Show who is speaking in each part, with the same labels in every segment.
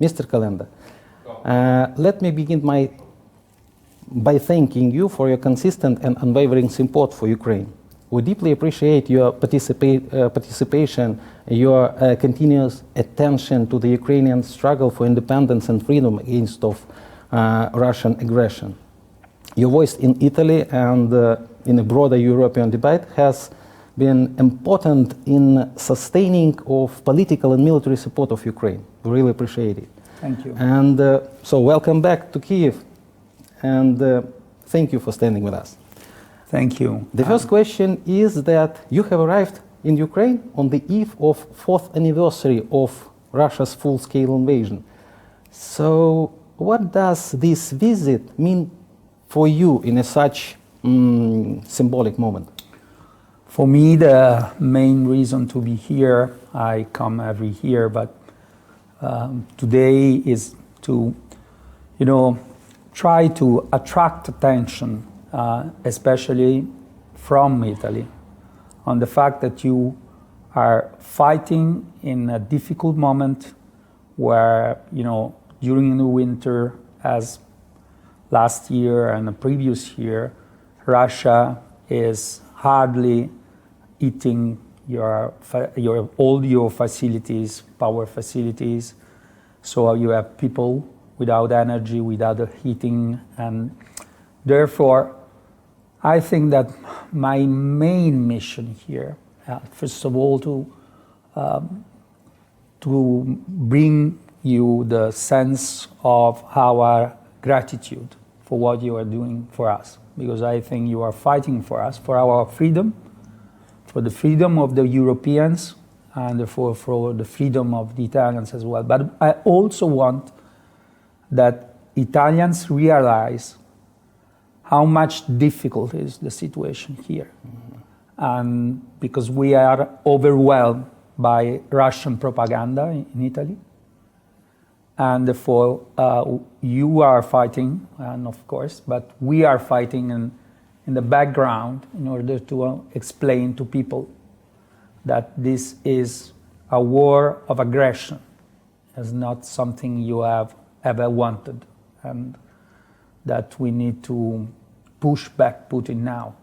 Speaker 1: Mr. Calenda, let me begin by thanking you for your consistent and unwavering support for Ukraine. We deeply appreciate your participation, your continuous attention to the Ukrainian struggle for independence and freedom against Russian aggression. Your voice in Italy and in a broader European debate has been important in sustaining of political and military support of Ukraine. We really appreciate it.
Speaker 2: Thank you.
Speaker 1: And so welcome back to Kyiv, and thank you for standing with us.
Speaker 2: Thank you.
Speaker 1: The first question is that you have arrived in Ukraine on the eve of 4th anniversary of Russia's full-scale invasion. So what does this visit mean for you in such symbolic moment?
Speaker 2: For me, the main reason to be here, I come every year, but today is to, try to attract attention, especially from Italy, on the fact that you are fighting in a difficult moment where, during the winter, as last year and the previous year, Russia is hardly eating all your facilities, power facilities. So you have people without energy, without heating, and therefore, I think that my main mission here, first of all, to bring you the sense of our gratitude for what you are doing for us, because I think you are fighting for us, for our freedom, for the freedom of the Europeans, and for the freedom of the Italians as well. But I also want that Italians realize how much difficult is the situation here. And because we are overwhelmed by Russian propaganda in Italy. And therefore, you are fighting, and of course, but we are fighting in the background in order to explain to people that this is a war of aggression. It's not something you have ever wanted, and that we need to push back Putin now.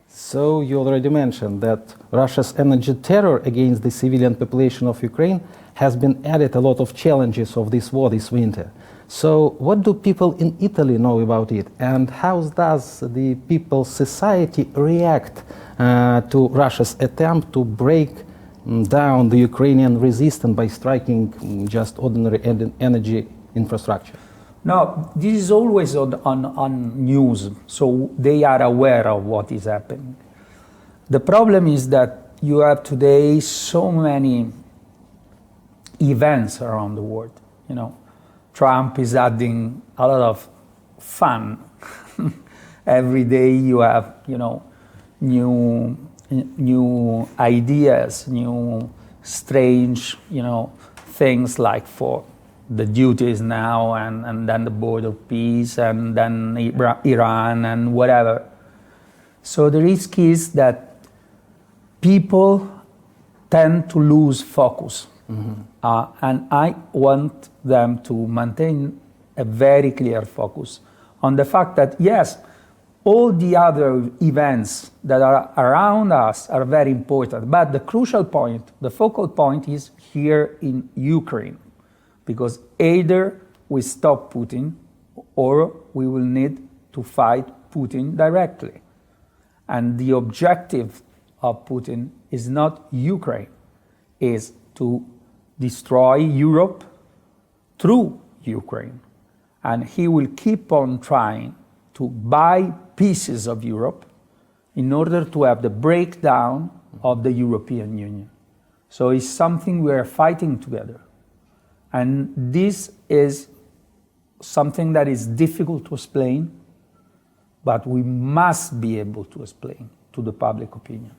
Speaker 1: So you already mentioned that Russia's energy terror against the civilian population of Ukraine has been added a lot of challenges of this war this winter. So what do people in Italy know about it, and how does the people's society react to Russia's attempt to break down the Ukrainian resistance by striking just ordinary energy infrastructure?
Speaker 2: No, this is always on news, so they are aware of what is happening. The problem is that you have today so many events around the world. Trump is adding a lot of fun. Every day you have, new ideas, new strange, things like for the duties now, and then the border peace, and then Iran and whatever. So the risk is that people tend to lose focus. And I want them to maintain a very clear focus on the fact that, yes, all the other events that are around us are very important, but the crucial point, the focal point is here in Ukraine. Because either we stop Putin or we will need to fight Putin directly. And the objective of Putin is not Ukraine, is to destroy Europe through Ukraine. And he will keep on trying to buy pieces of Europe in order to have the breakdown of the European Union. So it's something we are fighting together. And this is something that is difficult to explain, but we must be able to explain to the public opinion.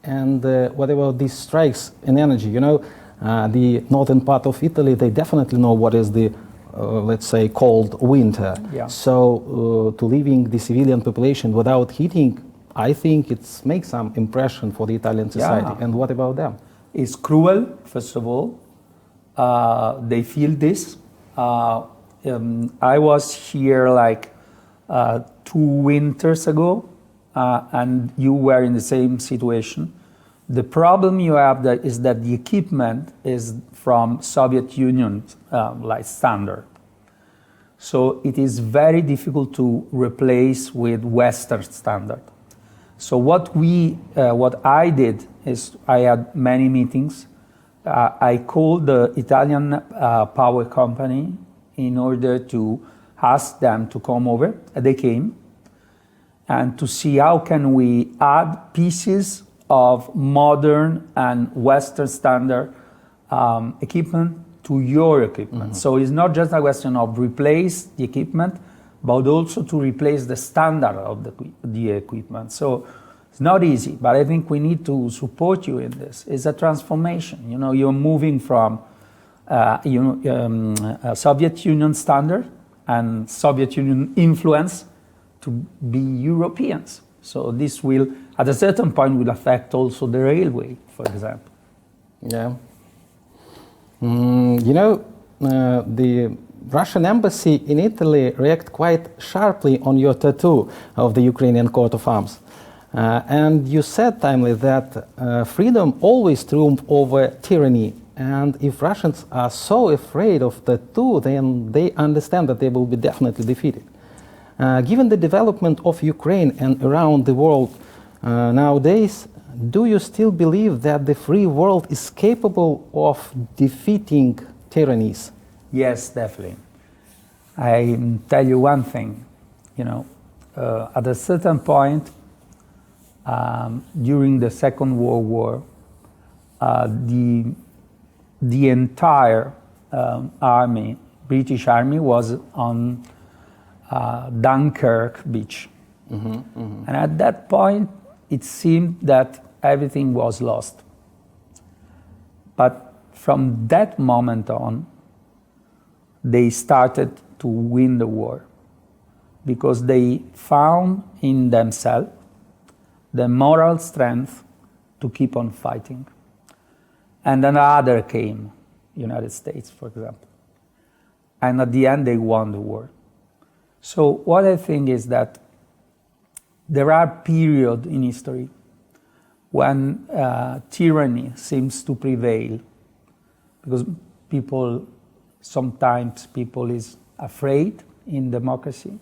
Speaker 1: And what about these strikes in energy? The northern part of Italy, they definitely know what is the, let's say, cold winter.
Speaker 2: Yeah.
Speaker 1: So to leaving the civilian population without heating, I think it makes some impression for the Italian society.
Speaker 2: Yeah.
Speaker 1: And what about them?
Speaker 2: is cruel, first of all. They feel this. I was here like 2 winters ago, and you were in the same situation. The problem you have is that the equipment is from Soviet Union like standard. So it is very difficult to replace with Western standard. So what I did is I had many meetings. I called the Italian power company in order to ask them to come over. They came, and to see how can we add pieces of modern and Western standard equipment to your equipment. Mm-hmm. So it's not just a question of replace the equipment, but also to replace the standard of the equipment. So it's not easy, but I think we need to support you in this. It's a transformation. You know, you're moving from Soviet Union standard and Soviet Union influence to be Europeans. So this will, at a certain point, will affect also the railway, for example.
Speaker 1: Yeah. The Russian embassy in Italy reacted quite sharply on your tattoo of the Ukrainian coat of arms. And you said timely that freedom always triumphs over tyranny. And if Russians are so afraid of the two, then they understand that they will be definitely defeated. Given the development of Ukraine and around the world nowadays, do you still believe that the free world is capable of defeating tyrannies?
Speaker 2: Yes, definitely. I tell you one thing, at a certain point during the Second World War, the entire army, British army, was on Dunkirk beach. Mm-hmm, mm-hmm. And at that point, it seemed that everything was lost. But from that moment on, they started to win the war because they found in themselves the moral strength to keep on fighting. And another came, United States, for example. And at the end, they won the war. So what I think is that there are periods in history when tyranny seems to prevail, because sometimes people is afraid in democracy.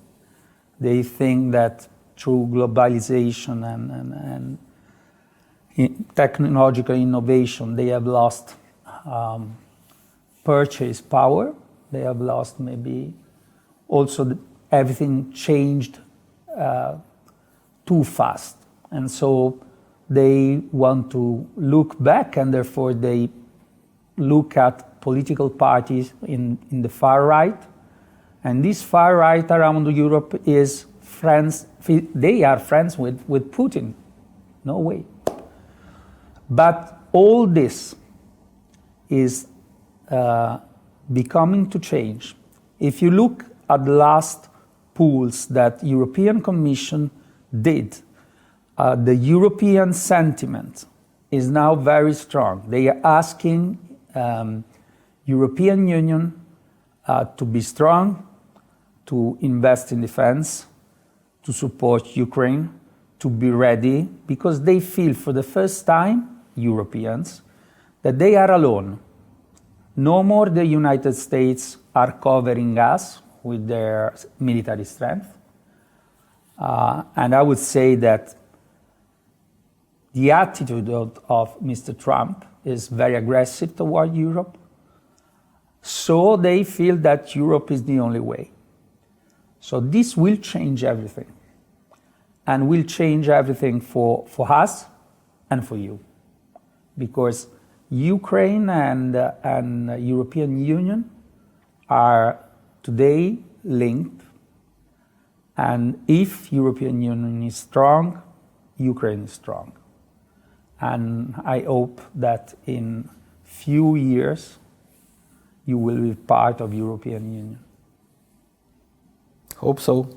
Speaker 2: They think that through globalization and technological innovation, they have lost purchase power. They have lost maybe also everything changed too fast. And so they want to look back, and therefore they look at political parties in the far right. And this far right around Europe is friends, they are friends with Putin. No way. But all this is becoming to change. If you look at the last polls that European Commission did, the European sentiment is now very strong. They are asking European Union to be strong, to invest in defense, to support Ukraine, to be ready, because they feel for the first time, Europeans, that they are alone. No more the United States are covering us with their military strength. And I would say that the attitude of Mr. Trump is very aggressive toward Europe. So they feel that Europe is the only way. So this will change everything. And will change everything for us and for you. Because Ukraine and European Union are today linked. And if European Union is strong, Ukraine is strong. And I hope that in few years, you will be part of European Union.
Speaker 1: Hope so.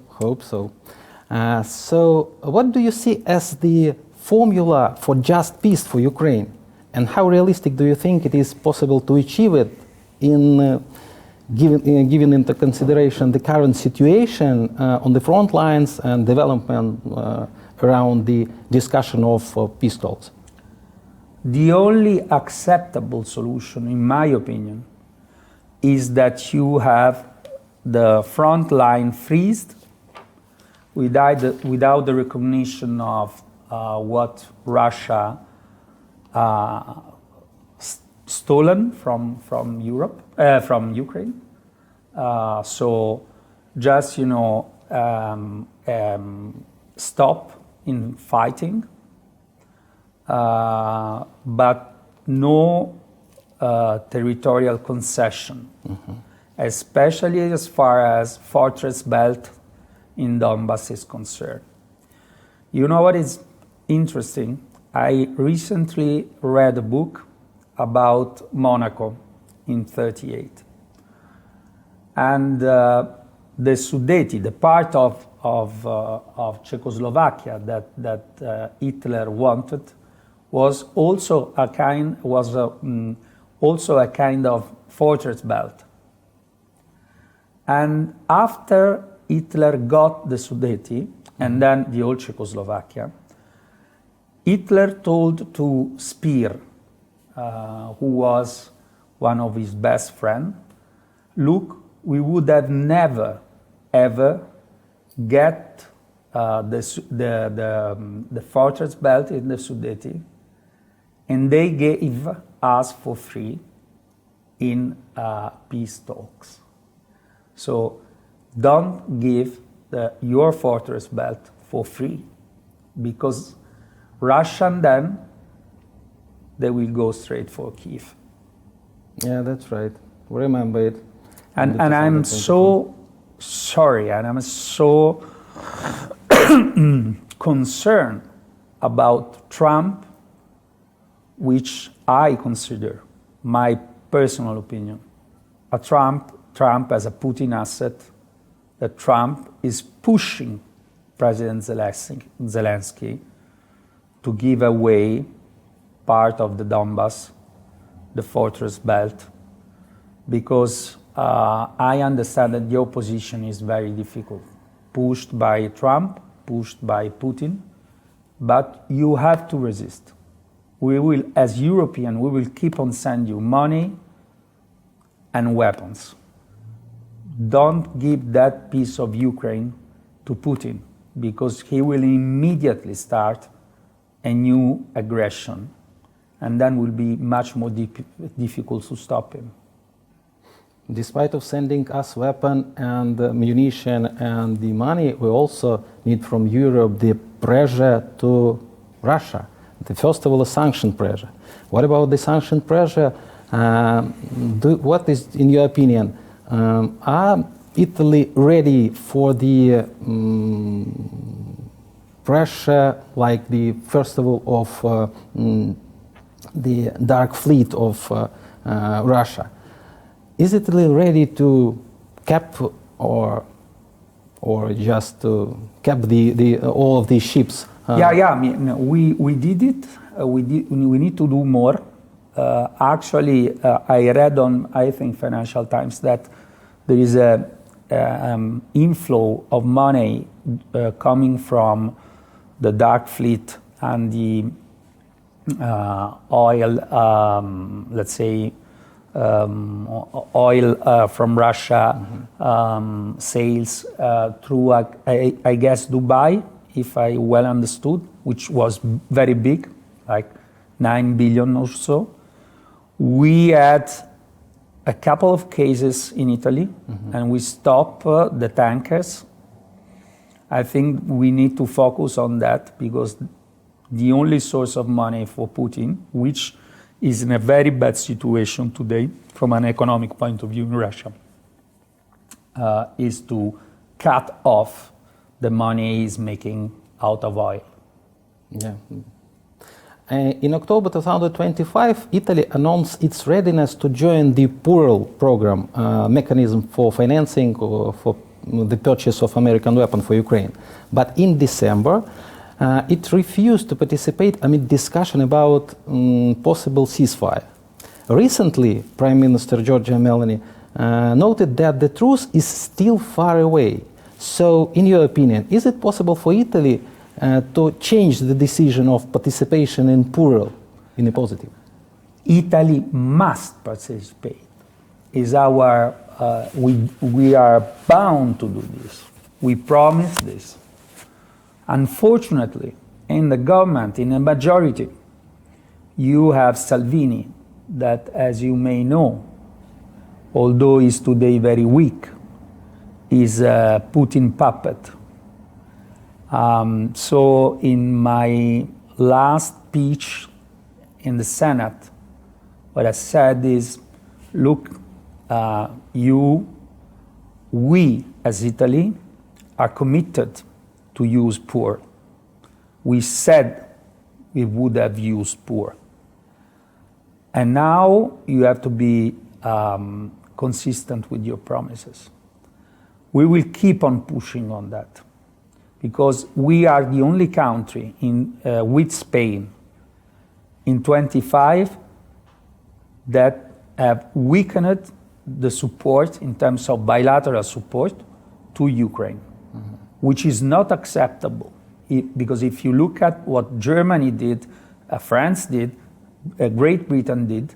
Speaker 1: So what do you see as the formula for just peace for Ukraine? And how realistic do you think it is possible to achieve it in given into consideration the current situation on the front lines and development around the discussion of peace talks?
Speaker 2: The only acceptable solution, in my opinion, is that you have the front line freezed without the recognition of what Russia stolen from Europe, from Ukraine. So just, stop in fighting, but no territorial concession, especially as far as fortress belt in Donbass is concerned. You know what is interesting? I recently read a book about Monaco in '38. And the Sudeti, the part of Czechoslovakia that Hitler wanted, was also a kind of fortress belt. And after Hitler got the Sudeti and then the old Czechoslovakia, Hitler told to Speer, who was one of his best friends, look, we would have never, ever get the fortress belt in the Sudeti, and they gave us for free in peace talks. So don't give your fortress belt for free, because Russian then, they will go straight for Kyiv.
Speaker 1: Yeah, that's right. Remember it.
Speaker 2: And I'm so sorry, and I'm so concerned about Trump, which I consider my personal opinion. Trump as a Putin asset, that Trump is pushing President Zelensky to give away part of the Donbass, the fortress belt, because I understand that the opposition is very difficult, pushed by Trump, pushed by Putin, but you have to resist. We will, as Europeans, we will keep on sending you money and weapons. Don't give that piece of Ukraine to Putin, because he will immediately start a new aggression, and then will be much more difficult to stop him.
Speaker 1: Despite of sending us weapon and munition and the money, we also need from Europe the pressure to Russia. First of all, the sanction pressure. What about the sanction pressure? What is, in your opinion, are Italy ready for the pressure, like the first of all of the dark fleet of Russia? Is Italy ready to cap or just to cap the all of these ships?
Speaker 2: I mean, we did it. We need to do more. Actually, I read on, I think, Financial Times that there is a inflow of money coming from the dark fleet and the oil, let's say, oil from Russia, sales through, I guess, Dubai, if I well understood, which was very big, like 9 billion or so. We had a couple of cases in Italy, and we stopped the tankers. I think we need to focus on that, because the only source of money for Putin, which is in a very bad situation today from an economic point of view in Russia, is to cut off the money he's making out of oil.
Speaker 1: Yeah. In October 2025, Italy announced its readiness to join the PURL program, mechanism for financing for the purchase of American weapons for Ukraine. But in December, it refused to participate amid discussion about possible ceasefire. Recently, Prime Minister Giorgia Meloni noted that the truce is still far away. So, in your opinion, is it possible for Italy to change the decision of participation in plural in a positive?
Speaker 2: Italy must participate. Is our we are bound to do this. We promise this. Unfortunately, in the government, in a majority, you have Salvini, that, as you may know, although is today very weak, is a Putin puppet. So in my last speech in the Senate, what I said is, look, we as Italy are committed to use poor. We said we would have used poor. And now you have to be consistent with your promises. We will keep on pushing on that, because we are the only country with Spain in 25 that have weakened the support in terms of bilateral support to Ukraine, which is not acceptable. Because if you look at what Germany did, France did, Great Britain did,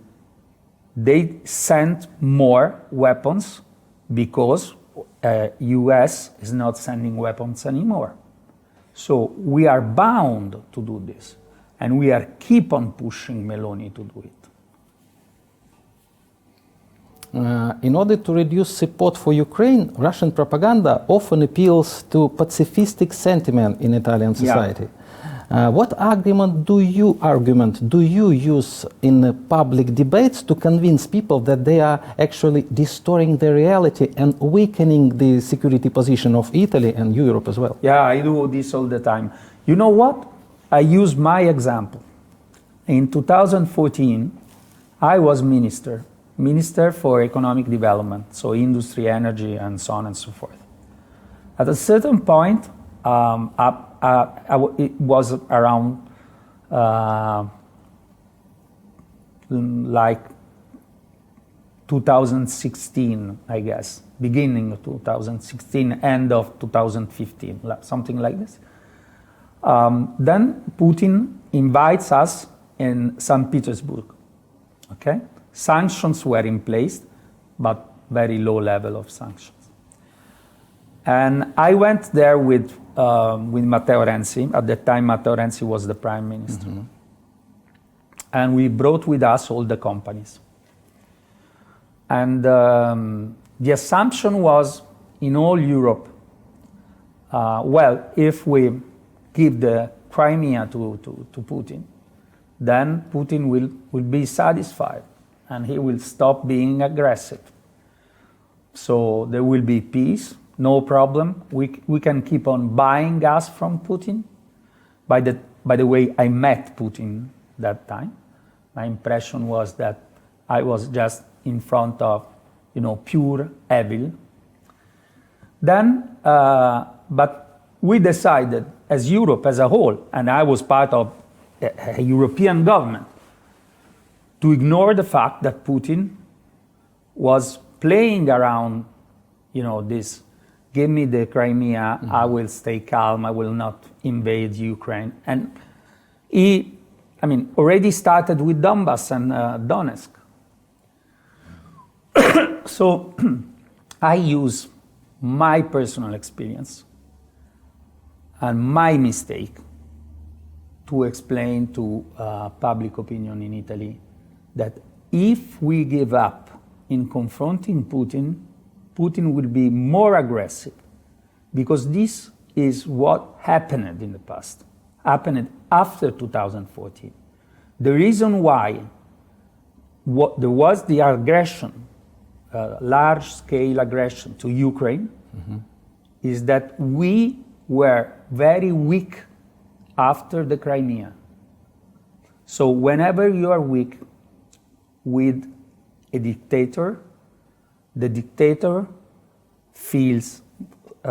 Speaker 2: they sent more weapons because US is not sending weapons anymore. So we are bound to do this, and we are keep on pushing Meloni to do it.
Speaker 1: In order to reduce support for Ukraine, Russian propaganda often appeals to pacifistic sentiment in Italian society. What argument do you use in the public debates to convince people that they are actually distorting the reality and weakening the security position of Italy and Europe as well?
Speaker 2: Yeah, I do this all the time. You know what? I use my example. In 2014, I was Minister for Economic Development, so industry, energy, and so on and so forth. At a certain point, it was around like 2016, I guess, beginning of 2016, end of 2015, something like this. Then Putin invites us in St. Petersburg, okay? Sanctions were in place, but very low level of sanctions. And I went there with Matteo Renzi. At that time, Matteo Renzi was the prime minister. And we brought with us all the companies. And the assumption was, in all Europe, well, if we give the Crimea to Putin, then Putin will be satisfied, and he will stop being aggressive. So there will be peace, no problem. We can keep on buying gas from Putin. By the way, I met Putin that time. My impression was that I was just in front of, pure evil. Then, but we decided as Europe as a whole, and I was part of a European government, to ignore the fact that Putin was playing around, this, give me the Crimea, I will stay calm, I will not invade Ukraine. And he, already started with Donbass and Donetsk. So I use my personal experience and my mistake to explain to public opinion in Italy that if we give up in confronting Putin, Putin will be more aggressive, because this is what happened in the past, happened after 2014. The reason why there was the aggression, large-scale aggression to Ukraine, is that we were very weak after the Crimea. So whenever you are weak with a dictator, the dictator feels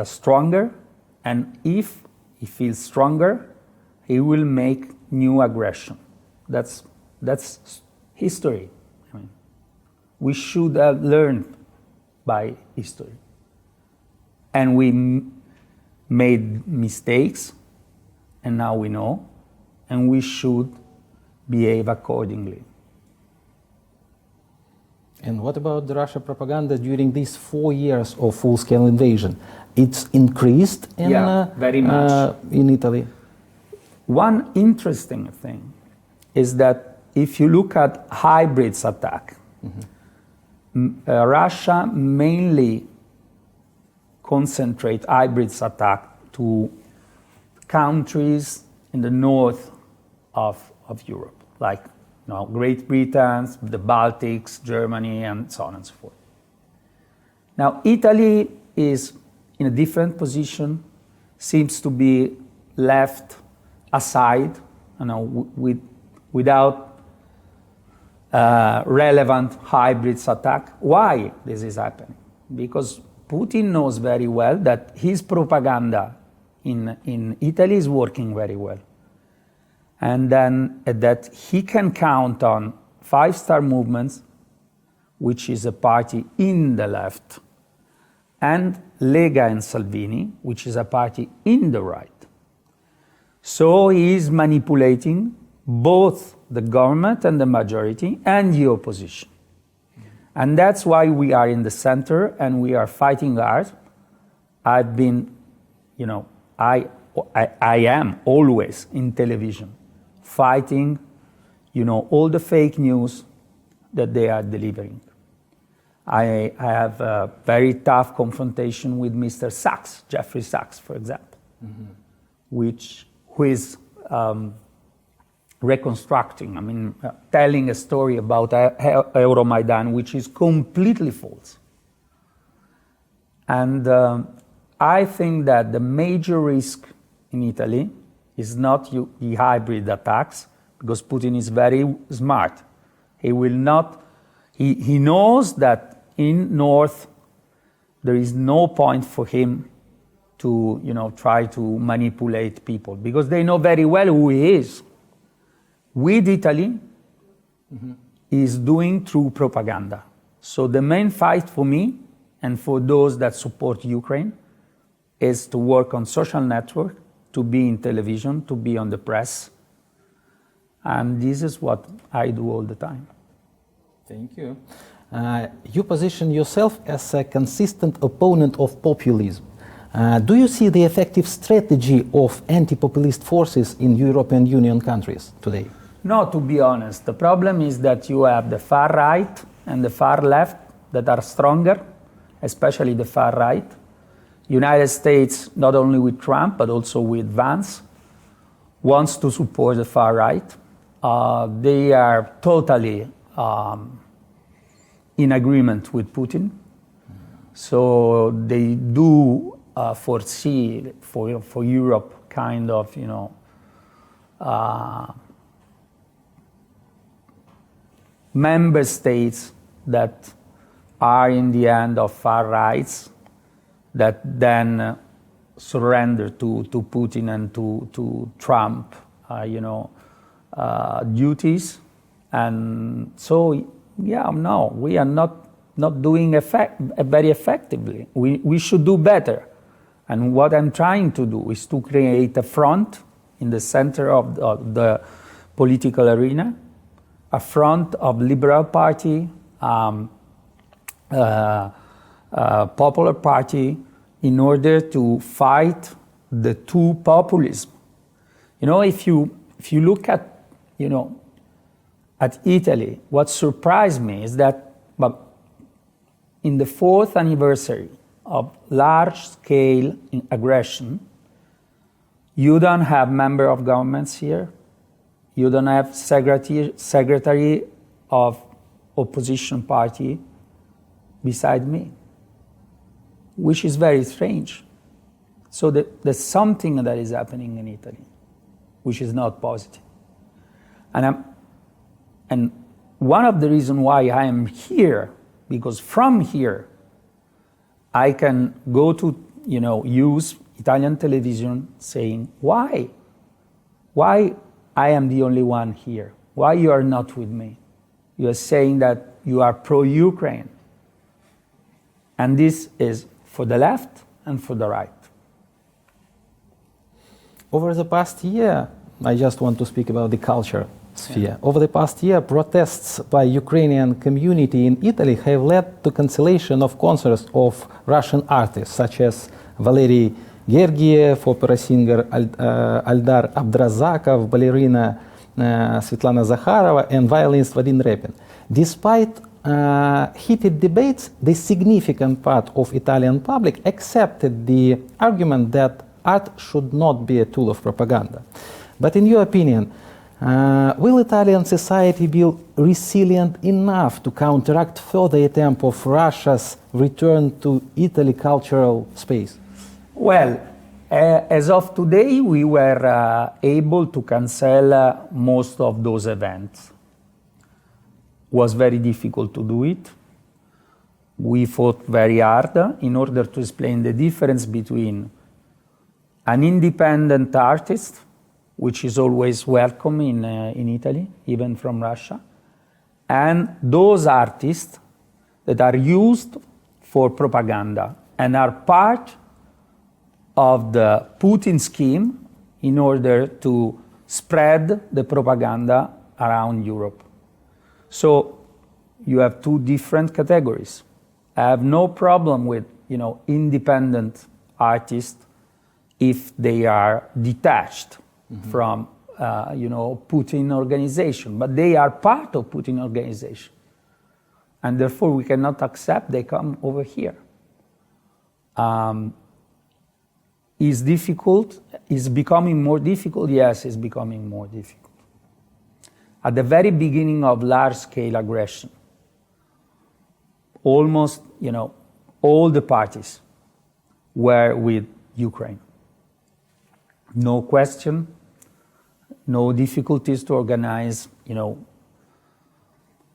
Speaker 2: stronger, and if he feels stronger, he will make new aggression. That's history. I mean, we should have learned by history. And we made mistakes, and now we know, and we should behave accordingly.
Speaker 1: And what about the Russia propaganda during these 4 years of full-scale invasion? It's increased in,
Speaker 2: very much.
Speaker 1: In Italy.
Speaker 2: One interesting thing is that if you look at hybrids attack, Russia mainly concentrate hybrids attack to countries in the north of Europe, like Great Britain, the Baltics, Germany, and so on and so forth. Now, Italy is in a different position, seems to be left aside, without relevant hybrids attack. Why this is happening? Because Putin knows very well that his propaganda in Italy is working very well. And then that he can count on five-star movements, which is a party in the left, and Lega and Salvini, which is a party in the right. So he is manipulating both the government and the majority and the opposition. And that's why we are in the center and we are fighting hard. I've been, I am always in television fighting, all the fake news that they are delivering. I have a very tough confrontation with Mr. Sachs, Jeffrey Sachs, for example, who is reconstructing, telling a story about Euromaidan, which is completely false. And I think that the major risk in Italy is not the hybrid attacks, because Putin is very smart. He will not, he knows that in North there is no point for him to try to manipulate people, because they know very well who he is. With Italy, is doing through propaganda. So the main fight for me and for those that support Ukraine is to work on social network, to be in television, to be on the press. And this is what I do all the time.
Speaker 1: Thank you. You position yourself as a consistent opponent of populism. Do you see the effective strategy of anti-populist forces in European Union countries today?
Speaker 2: No, to be honest. The problem is that you have the far right and the far left that are stronger, especially the far right. United States, not only with Trump, but also with Vance, wants to support the far right. They are totally in agreement with Putin. So they do foresee for Europe kind of, member states that are in the hand of far rights, that then surrender to Putin and to Trump, duties. And so, no, we are not doing very effectively. We should do better. And what I'm trying to do is to create a front in the center of the political arena, a front of Liberal Party, Popular Party, in order to fight the two populism. If you look at Italy, what surprised me is that in the 4th anniversary of large-scale aggression, you don't have member of governments here, you don't have secretary of opposition party beside me, which is very strange. So there's something that is happening in Italy, which is not positive. And one of the reasons why I am here, because from here, I can go to, use Italian television saying, why why I am the only one here? Why you are not with me? You are saying that you are pro-Ukraine. And this is for the left and for the right.
Speaker 1: Over the past year, I just want to speak about the culture sphere. Over the past year, protests by Ukrainian community in Italy have led to cancellation of concerts of Russian artists such as Valery Gergiev, opera singer Aldar Abdrazakov, ballerina Svetlana Zakharova, and violinist Vadim Repin. Despite heated debates, the significant part of Italian public accepted the argument that art should not be a tool of propaganda. But in your opinion, will Italian society be resilient enough to counteract further attempt of Russia's return to Italy cultural space?
Speaker 2: Well, as of today, we were able to cancel most of those events. It was very difficult to do it. We fought very hard in order to explain the difference between an independent artist, which is always welcome in Italy, even from Russia, and those artists that are used for propaganda and are part of the Putin scheme in order to spread the propaganda around Europe. So you have two different categories. I have no problem with, independent artists if they are detached from, Putin organization, but they are part of Putin organization, and therefore we cannot accept they come over here. Is difficult? Is becoming more difficult? Yes, it's becoming more difficult. At the very beginning of large-scale aggression, almost, all the parties were with Ukraine. No question, no difficulties to organize,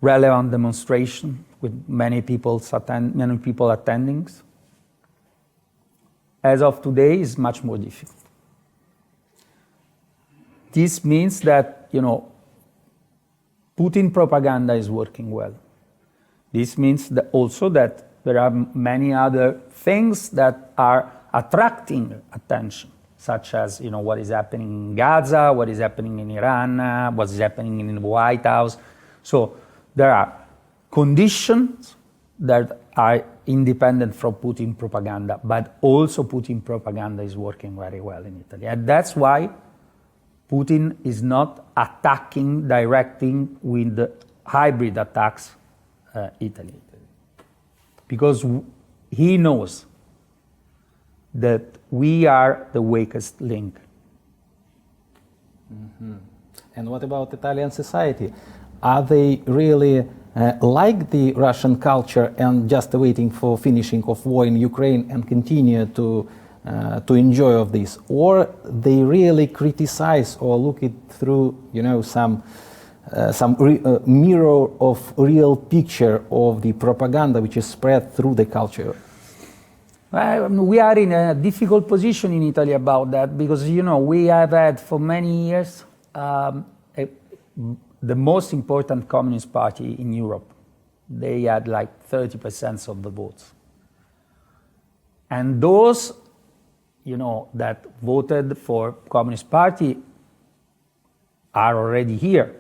Speaker 2: relevant demonstration with many people attending. As of today, is much more difficult. This means that, Putin propaganda is working well. This means that also that there are many other things that are attracting attention, such as, what is happening in Gaza, what is happening in Iran, what is happening in the White House. So there are conditions that are independent from Putin propaganda, but also Putin propaganda is working very well in Italy. And that's why Putin is not attacking, directing with the hybrid attacks Italy. Because he knows that we are the weakest link.
Speaker 1: Mm-hmm. And what about Italian society? Are they really like the Russian culture and just waiting for finishing of war in Ukraine and continue to enjoy of this, or they really criticize or look it through, some mirror of real picture of the propaganda which is spread through the culture?
Speaker 2: We are in a difficult position in Italy about that because, we have had for many years the most important communist party in Europe. They had like 30% of the votes. And those, that voted for Communist Party are already here.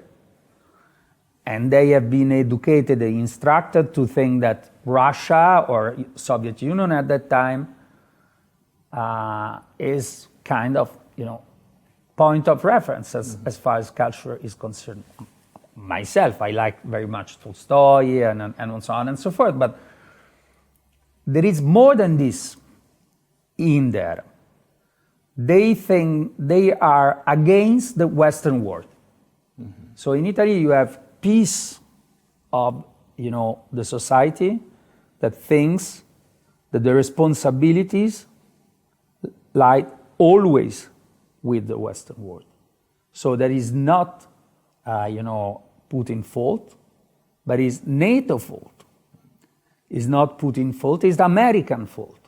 Speaker 2: And they have been educated and instructed to think that Russia or Soviet Union at that time is kind of, point of reference as far as culture is concerned. Myself, I like very much Tolstoy and so on and so forth, but there is more than this in there. They think they are against the Western world. Mm-hmm. So in Italy, you have piece of, the society that thinks that the responsibilities lie always with the Western world. So that is not, Putin's fault, but it's NATO fault. It's not Putin's fault, it's the American fault.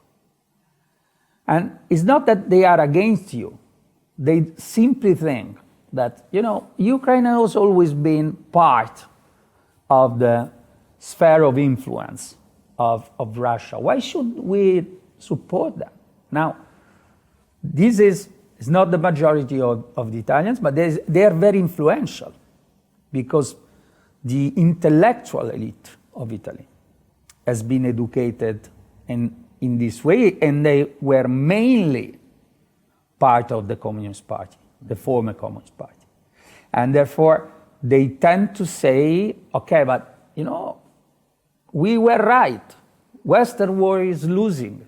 Speaker 2: And it's not that they are against you. They simply think that, Ukraine has always been part of the sphere of influence of Russia. Why should we support that? Now, this is not the majority of the Italians, but they are very influential because the intellectual elite of Italy has been educated in this way, and they were mainly part of the Communist Party, the former Communist Party. And therefore, they tend to say, okay, but, we were right. Western war is losing,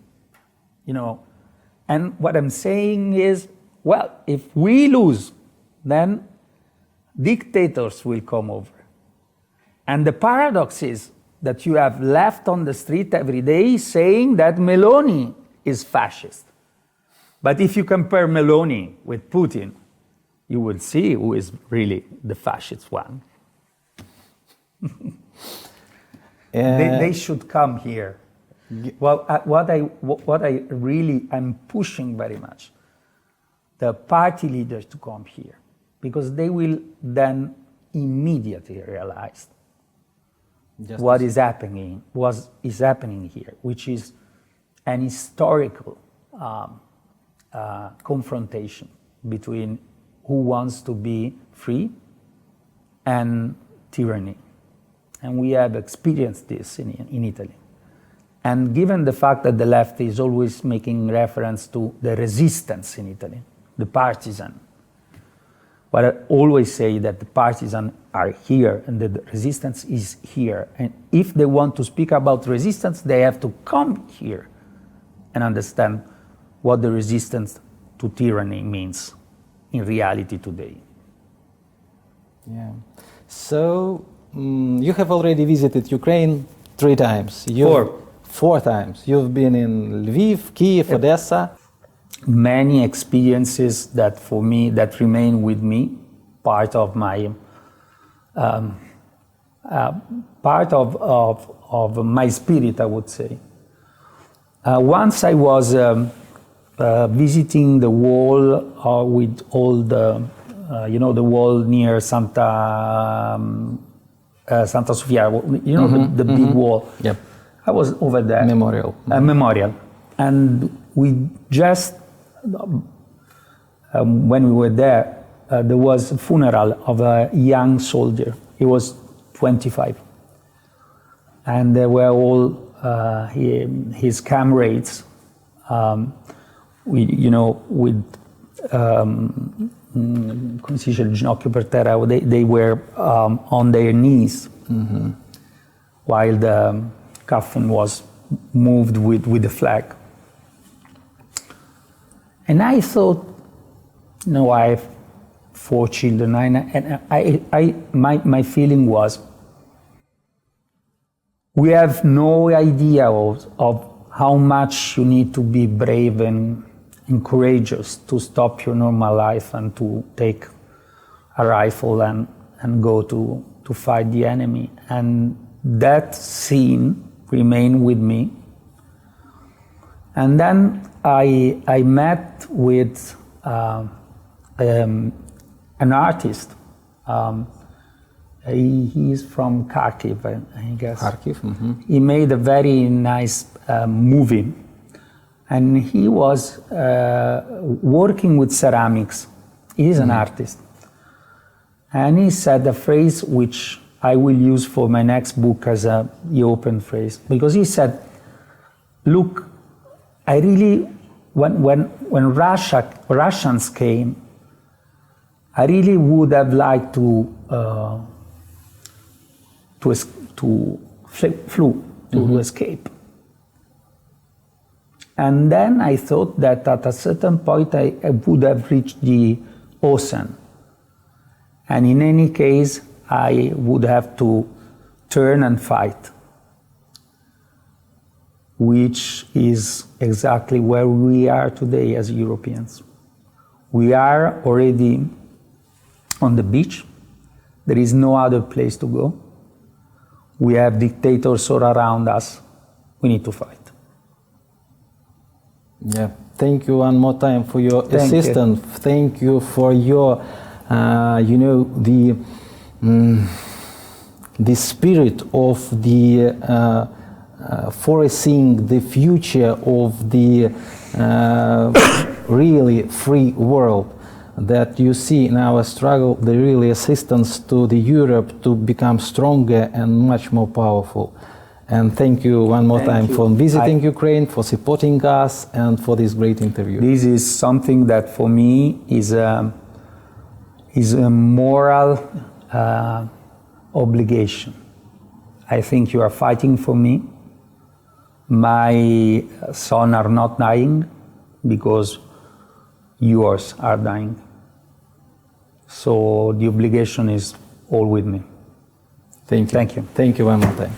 Speaker 2: And what I'm saying is, well, if we lose, then dictators will come over. And the paradox is that you have left on the street every day saying that Meloni is fascist. But if you compare Meloni with Putin, you will see who is really the fascist one. They should come here. Well, what I really am pushing very much, the party leaders to come here, because they will then immediately realize what is happening here, which is an historical confrontation between who wants to be free and tyranny. And we have experienced this in Italy. And given the fact that the left is always making reference to the resistance in Italy, the partisan, but I always say that the partisans are here and the resistance is here. And if they want to speak about resistance, they have to come here and understand what the resistance to tyranny means in reality today.
Speaker 1: Yeah. So you have already visited Ukraine 3 times. Four times. You've been in Lviv, Kyiv, Odessa.
Speaker 2: Many experiences that for me, that remain with me, part of my my spirit, I would say. Once I was visiting the wall with all the, the wall near Santa Sofia, the big wall.
Speaker 1: Yep.
Speaker 2: I was over there.
Speaker 1: Memorial.
Speaker 2: Memorial. And we just, when we were there, there was a funeral of a young soldier. He was 25. And they were all his comrades, with come si dice, il ginocchio per terra, they were on their knees while the coffin was moved with the flag. And I thought, I have 4 children, and my feeling was, we have no idea of how much you need to be brave and courageous to stop your normal life and to take a rifle and go to fight the enemy. And that scene remained with me. And then I met with an artist. He is from Kharkiv, I guess.
Speaker 1: Kharkiv. Mm-hmm.
Speaker 2: He made a very nice movie. And he was working with ceramics. He is an artist. And he said a phrase which I will use for my next book as the open phrase. Because he said, look, I really, when Russians came, I really would have liked to escape. And then I thought that at a certain point I would have reached the ocean. And in any case, I would have to turn and fight, which is exactly where we are today as Europeans. We are already on the beach. There is no other place to go. We have dictators all around us. We need to fight.
Speaker 1: Yeah. Thank you one more time for your assistance. Thank you for your the spirit of the foreseeing the future of the really free world that you see in our struggle, the really assistance to the Europe to become stronger and much more powerful. And thank you one more time for visiting Ukraine, for supporting us, and for this great interview.
Speaker 2: This is something that for me is a moral obligation. I think you are fighting for me. My sons are not dying because yours are dying. So the obligation is all with me.
Speaker 1: Thank you.
Speaker 2: Thank you.
Speaker 1: Thank you one more time.